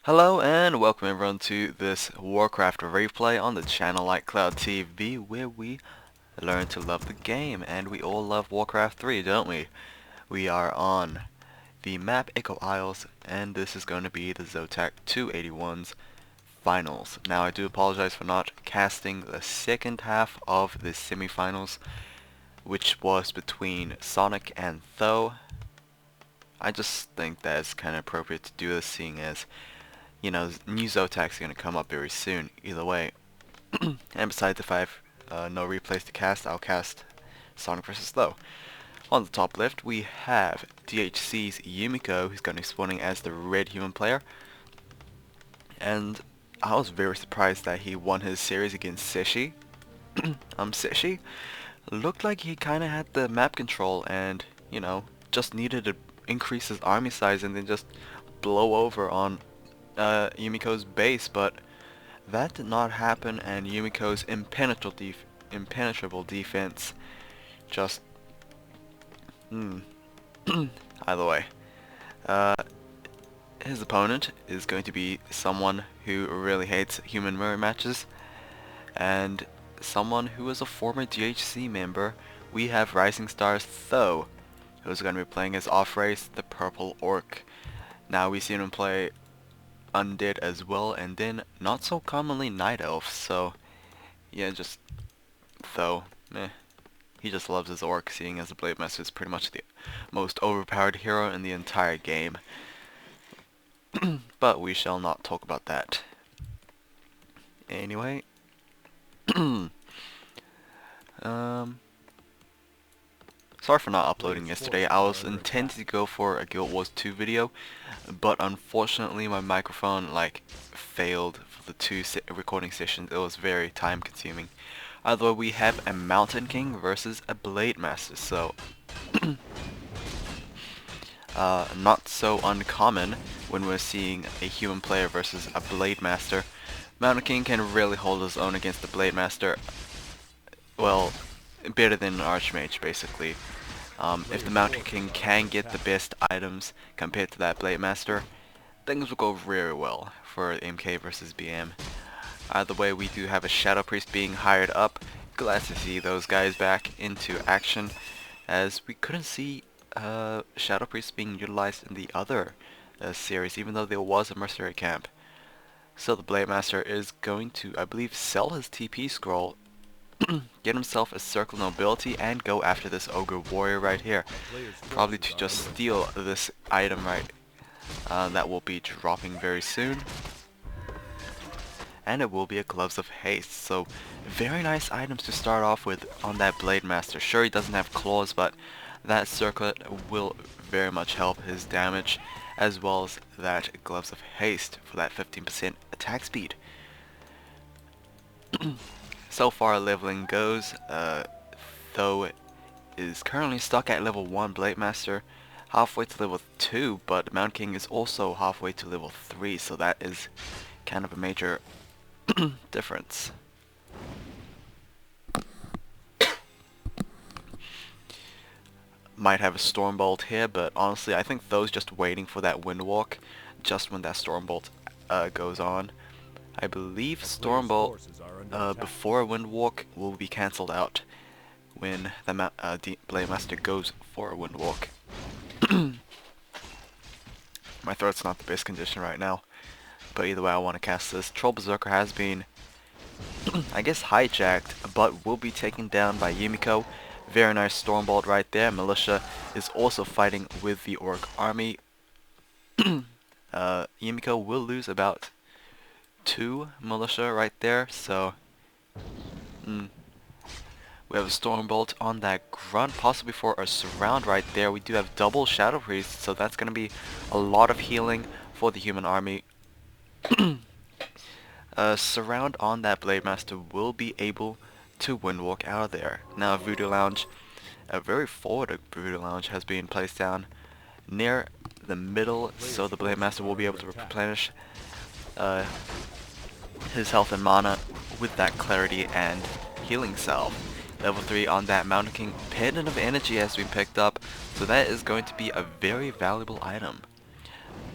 Hello and welcome everyone to this Warcraft replay on the channel like Cloud TV, where we learn to love the game, and we all love Warcraft 3, don't we? We are on the map Echo Isles, and this is going to be the ZOTAC 281's finals. Now I do apologize for not casting the second half of the semifinals, which was between Sonic and Tho. I just think that it's kind of appropriate to do this, seeing as new ZOTAC's going to come up very soon, either way. And besides, if I have no replays to cast, I'll cast Sonic vs. Tho. On the top left, we have Dhc.Yumiko, who's going to be spawning as the red human player. And I was very surprised that he won his series against Seshi. Seshi looked like he kind of had the map control and, just needed to increase his army size and then just blow over on Yumiko's base, but that did not happen, and Yumiko's impenetrable defense just either way. His opponent is going to be someone who really hates human mirror matches, and someone who is a former DHC member. We have Rising Stars Tho, who's going to be playing as off-race, the Purple Orc. Now we've seen him play Undead as well, and then not so commonly Night Elf, so yeah, just Tho, meh. He just loves his orc, seeing as the Blade Master is pretty much the most overpowered hero in the entire game. But we shall not talk about that. Anyway, sorry for not uploading yesterday. I was intending to go for a Guild Wars 2 video, but unfortunately my microphone failed for the two recording sessions. It was very time consuming. Either way, we have a Mountain King versus a Blade Master, so not so uncommon when we're seeing a human player versus a Blade Master. Mountain King can really hold his own against the Blade Master. Well, better than an Archmage, basically. If the Mountain King can get the best items compared to that Blade Master, things will go very well for MK versus BM. Either way, we do have a Shadow Priest being hired up. Glad to see those guys back into action, as we couldn't see Shadow Priest being utilized in the other series, even though there was a Mercenary camp. So the Blade Master is going to, I believe, sell his TP scroll, get himself a Circle Nobility, and go after this Ogre Warrior right here. Probably to just steal this item that will be dropping very soon. And it will be a Gloves of Haste. So very nice items to start off with on that Blade Master. Sure, he doesn't have claws, but that circlet will very much help his damage, as well as that Gloves of Haste for that 15% attack speed. So far leveling goes, Tho is currently stuck at level 1 Blade Master, halfway to level 2, but Mountain King is also halfway to level 3, so that is kind of a major difference. Might have a Stormbolt here, but honestly I think Tho's just waiting for that Windwalk just when that Stormbolt goes on. I believe Stormbolt before a Windwalk will be cancelled out when the Blade Master goes for a Windwalk. My throat's not the best condition right now, but either way I want to cast this. Troll Berserker has been, I guess, hijacked, but will be taken down by Yumiko. Very nice Stormbolt right there. Militia is also fighting with the Orc army. Yumiko will lose about 2 militia right there, so we have a Stormbolt on that Grunt, possibly for a surround right there. We do have double Shadow Priest, so that's going to be a lot of healing for the human army. Surround on that Blade Master will be able to Windwalk out of there. Now Voodoo Lounge, a very forward Voodoo Lounge has been placed down near the middle, so the Blade Master will be able to replenish his health and mana with that Clarity and Healing Salve. Level 3 on that Mountain King. Pendant of Energy has been picked up, so that is going to be a very valuable item.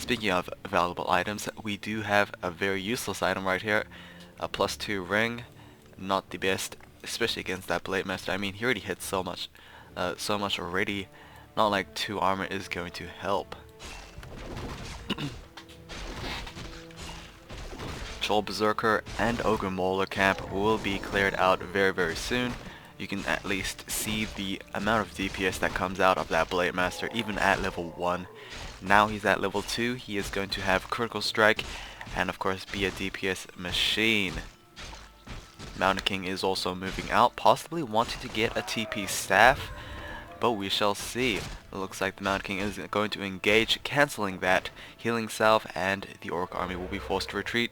Speaking of valuable items, we do have a very useless item right here. A +2 ring. Not the best, especially against that Blade Master. I mean, he already hit so much already. Not like 2 armor is going to help. Troll Berserker and Ogre Mauler camp will be cleared out very soon. You can at least see the amount of DPS that comes out of that Blade Master even at level 1. Now he's at level 2, he is going to have Critical Strike and of course be a DPS machine. Mountain King is also moving out, possibly wanting to get a TP staff, but we shall see. It looks like the Mountain King is going to engage, cancelling that healing salve, and the Orc army will be forced to retreat.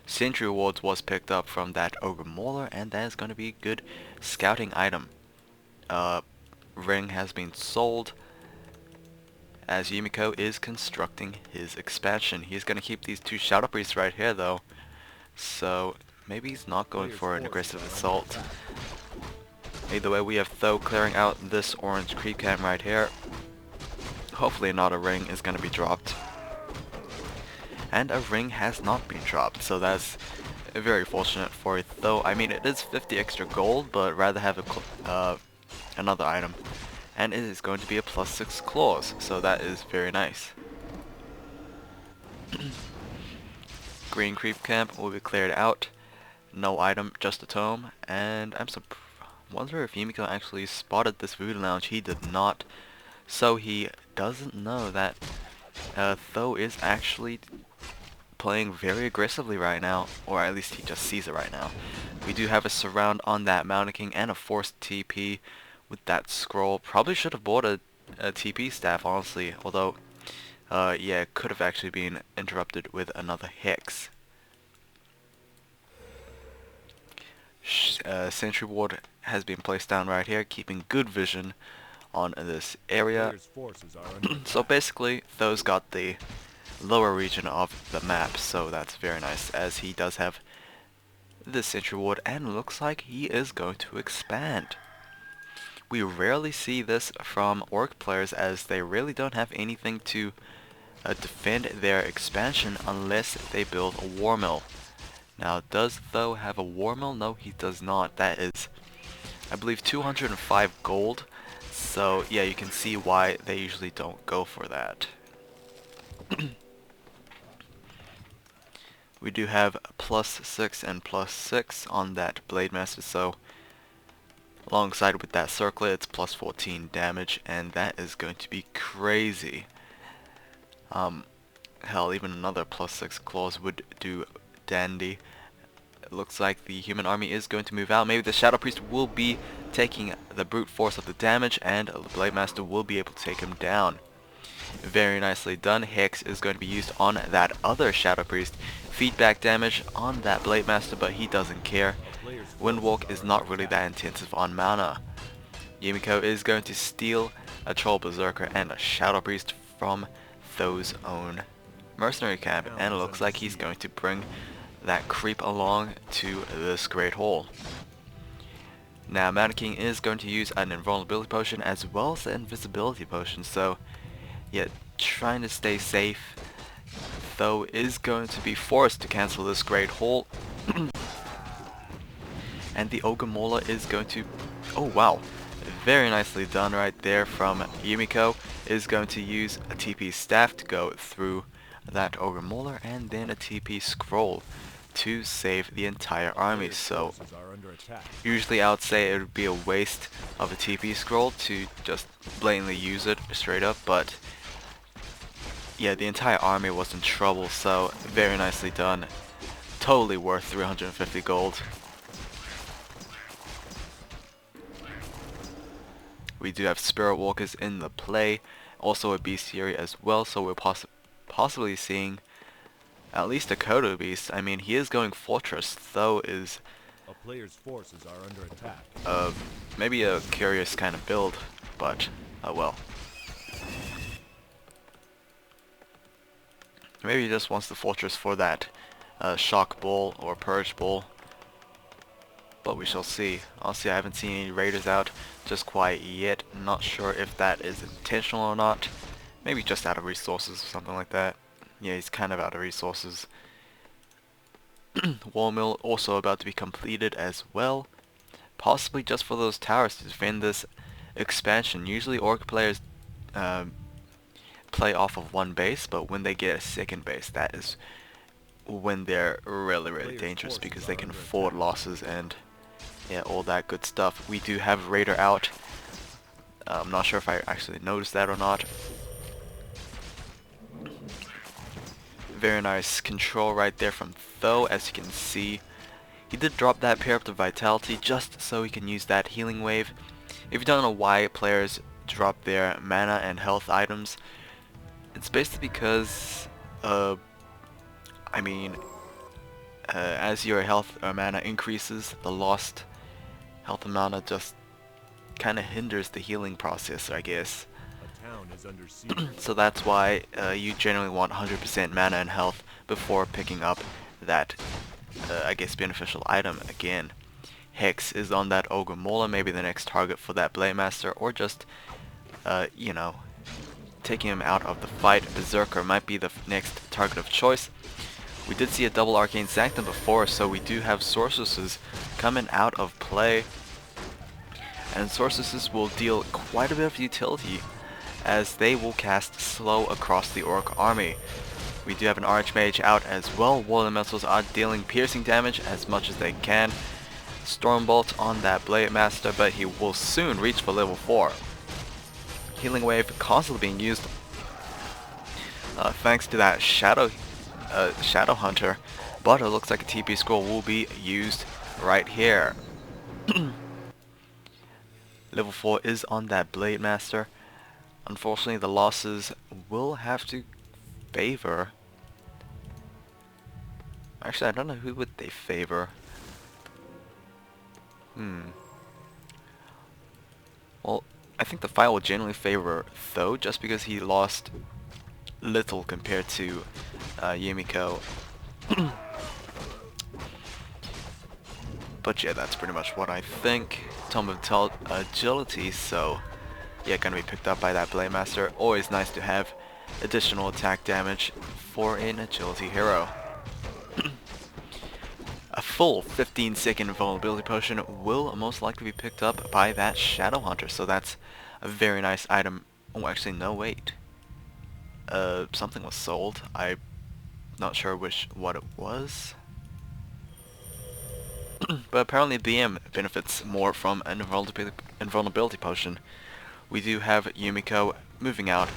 Sentry Rewards was picked up from that Ogre Mauler, and that is going to be a good scouting item. Ring has been sold, as Yumiko is constructing his expansion. He's going to keep these 2 Shadow Priests right here though, so maybe he's not going for an aggressive assault. Either way, we have Tho clearing out this orange creep camp right here. Hopefully not a ring is going to be dropped. And a ring has not been dropped, so that's very fortunate for Tho. I mean, it is 50 extra gold, but rather have another item. And it is going to be a +6 claws, so that is very nice. Green creep camp will be cleared out. No item, just a tome, and I'm wonder if Yumiko actually spotted this Voodoo Lounge. He did not, so he doesn't know that Tho is actually playing very aggressively right now, or at least he just sees it right now. We do have a surround on that Mountain King and a forced TP with that scroll. Probably should have bought a TP staff, honestly, although yeah, it could have actually been interrupted with another Hex. Sentry Ward has been placed down right here, keeping good vision on this area. So basically, Tho's got the lower region of the map, so that's very nice, as he does have this Sentry Ward, and looks like he is going to expand. We rarely see this from Orc players, as they really don't have anything to defend their expansion unless they build a War Mill. Now, does Tho have a War Mill? No, he does not. That is, I believe, 205 gold. So, yeah, you can see why they usually don't go for that. We do have +6 and +6 on that Blade Master, so alongside with that circlet, it's +14 damage, and that is going to be crazy. Hell, even another +6 claws would do dandy. It looks like the human army is going to move out. Maybe the Shadow Priest will be taking the brute force of the damage, and the Blade Master will be able to take him down. Very nicely done. Hex is going to be used on that other Shadow Priest. Feedback damage on that Blade Master, but he doesn't care. Windwalk is not really that intensive on mana. Yumiko is going to steal a Troll Berserker and a Shadow Priest from Tho's own mercenary camp, and it looks like he's going to bring that creep along to this Great Hall. Now, Mountain King is going to use an invulnerability potion as well as an invisibility potion, so yeah, trying to stay safe. Tho is going to be forced to cancel this Great Hall. And the Ogre Mauler is going to, oh wow, very nicely done right there from Yumiko, is going to use a TP staff to go through that Ogre Mauler, and then a TP scroll to save the entire army. So usually I would say it would be a waste of a TP scroll to just blatantly use it straight up, but yeah, the entire army was in trouble, so very nicely done. Totally worth 350 gold. We do have Spirit Walkers in the play, also a bestiary as well, so we're possibly seeing at least a Kodo Beast. I mean, he is going Fortress, though is a player's forces are under attack. Maybe a curious kind of build, but well. Maybe he just wants the Fortress for that Shock Ball or Purge Ball. But we shall see. Honestly, I haven't seen any raiders out just quite yet. Not sure if that is intentional or not. Maybe just out of resources or something like that. Yeah, he's kind of out of resources. Wall mill also about to be completed as well. Possibly just for those towers to defend this expansion. Usually orc players play off of one base, but when they get a second base, that is when they're really dangerous because they can afford losses and yeah, all that good stuff. We do have Raider out. I'm not sure if I actually noticed that or not. Very nice control right there from Tho, as you can see. He did drop that pair up to Vitality just so he can use that healing wave. If you don't know why players drop their mana and health items, it's basically because, as your health or mana increases, the lost health and mana just kind of hinders the healing process, I guess. A town is under siege. So that's why you generally want 100% mana and health before picking up that, I guess, beneficial item again. Hex is on that Ogre Mauler, maybe the next target for that Blade Master, or just, you know, taking him out of the fight. Berserker might be the next target of choice. We did see a double Arcane Sanctum before, so we do have Sorceresses coming out of play. And Sorceresses will deal quite a bit of utility as they will cast slow across the Orc army. We do have an Archmage out as well. War Elementals are dealing piercing damage as much as they can. Stormbolt on that Blade Master, but he will soon reach for level 4. Healing Wave constantly being used thanks to that Shadow Hunter, but it looks like a TP scroll will be used right here. Level 4 is on that Blade Master. Unfortunately, the losses will have to favor... Actually, I don't know who would they favor. Well, I think the fight will generally favor Tho, just because he lost little compared to Yumiko. But yeah, that's pretty much what I think. Tome of Agility, so yeah, gonna be picked up by that Blade Master. Always nice to have additional attack damage for an agility hero. A full 15-second vulnerability potion will most likely be picked up by that Shadow Hunter, so that's a very nice item. Oh, actually, no, wait. Something was sold. I'm not sure what it was. But apparently BM benefits more from an invulnerability potion. We do have Yumiko moving out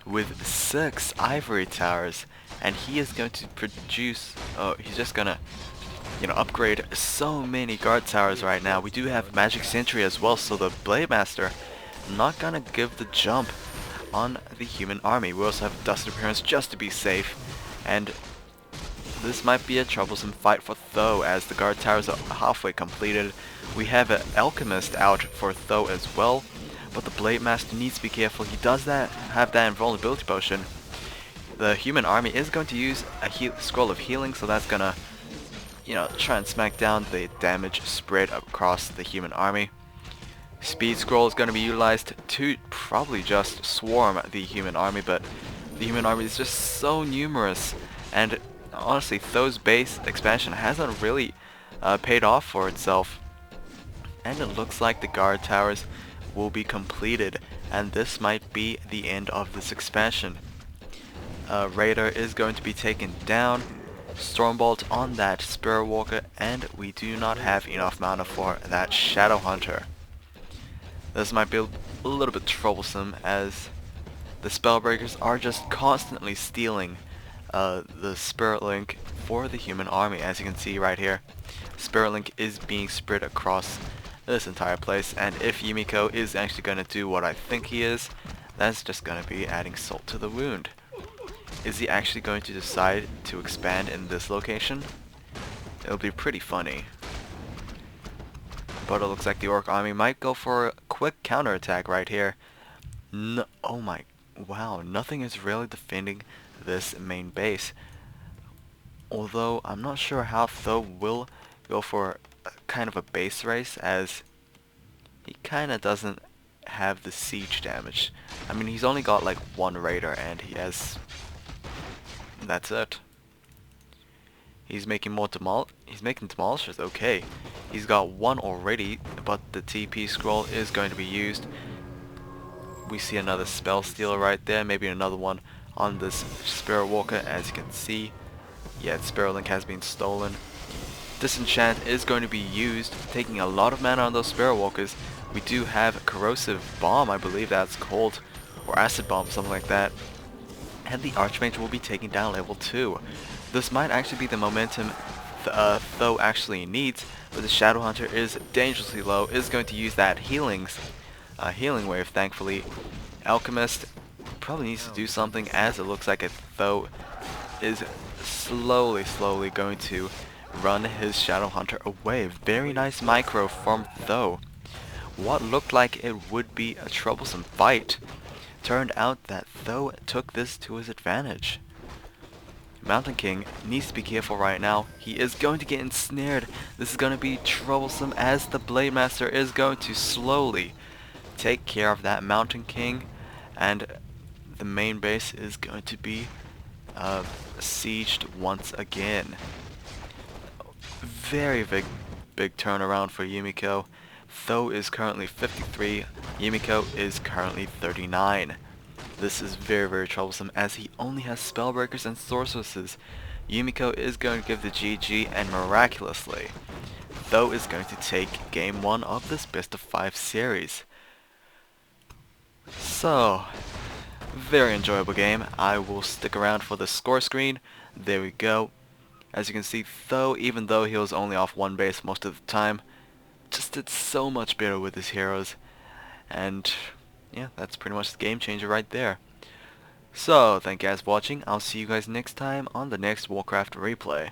with 6 ivory towers, and he is going to produce... Oh, he's just gonna, you know, upgrade so many guard towers right now. We do have Magic Sentry as well, so the Blade Master not gonna give the jump on the human army. We also have Dust Appearance just to be safe, and this might be a troublesome fight for Tho as the guard towers are halfway completed. We have an Alchemist out for Tho as well, but the Blade Master needs to be careful. He does have that invulnerability potion. The human army is going to use a Scroll of Healing, so that's gonna, you know, try and smack down the damage spread across the human army. Speed Scroll is going to be utilized to probably just swarm the human army, but the human army is just so numerous, and honestly, Tho's base expansion hasn't really paid off for itself. And it looks like the guard towers will be completed, and this might be the end of this expansion. Raider is going to be taken down. Stormbolt on that Spirit Walker, and we do not have enough mana for that Shadow Hunter. This might be a little bit troublesome as the Spellbreakers are just constantly stealing the Spirit Link for the human army. As you can see right here, Spirit Link is being spread across this entire place, and if Yumiko is actually going to do what I think he is, that's just going to be adding salt to the wound. Is he actually going to decide to expand in this location? It'll be pretty funny. But it looks like the Orc army might go for a quick counterattack right here. No, oh my, wow, nothing is really defending this main base. Although I'm not sure how Tho will go for kind of a base race, as he kind of doesn't have the siege damage. I mean, he's only got like one raider and he has... that's it. He's making he's making demolishers, okay. He's got one already, but the TP scroll is going to be used. We see another spell stealer right there, maybe another one on this Spirit Walker, as you can see. Yeah, Spirit Link has been stolen. Disenchant is going to be used, taking a lot of mana on those Spirit Walkers. We do have Corrosive Bomb, I believe that's called, or Acid Bomb, something like that. And the Archmage will be taking down level 2. This might actually be the momentum Tho actually needs, but the Shadow Hunter is dangerously low, is going to use that healing wave, thankfully. Alchemist probably needs to do something, as it looks like Tho is slowly going to run his Shadow Hunter away. Very nice micro from Tho. What looked like it would be a troublesome fight turned out that Tho took this to his advantage. Mountain King needs to be careful right now. He is going to get ensnared. This is going to be troublesome, as the Blade Master is going to slowly take care of that Mountain King, and the main base is going to be sieged once again. Very big turnaround for Yumiko. Tho is currently 53, Yumiko is currently 39. This is very troublesome, as he only has Spellbreakers and Sorceresses. Yumiko is going to give the GG, and miraculously, Tho is going to take game 1 of this best of 5 series. So, very enjoyable game. I will stick around for the score screen. There we go. As you can see, Tho, even though he was only off one base most of the time, just did so much better with his heroes. And yeah, that's pretty much the game changer right there. So, thank you guys for watching. I'll see you guys next time on the next Warcraft replay.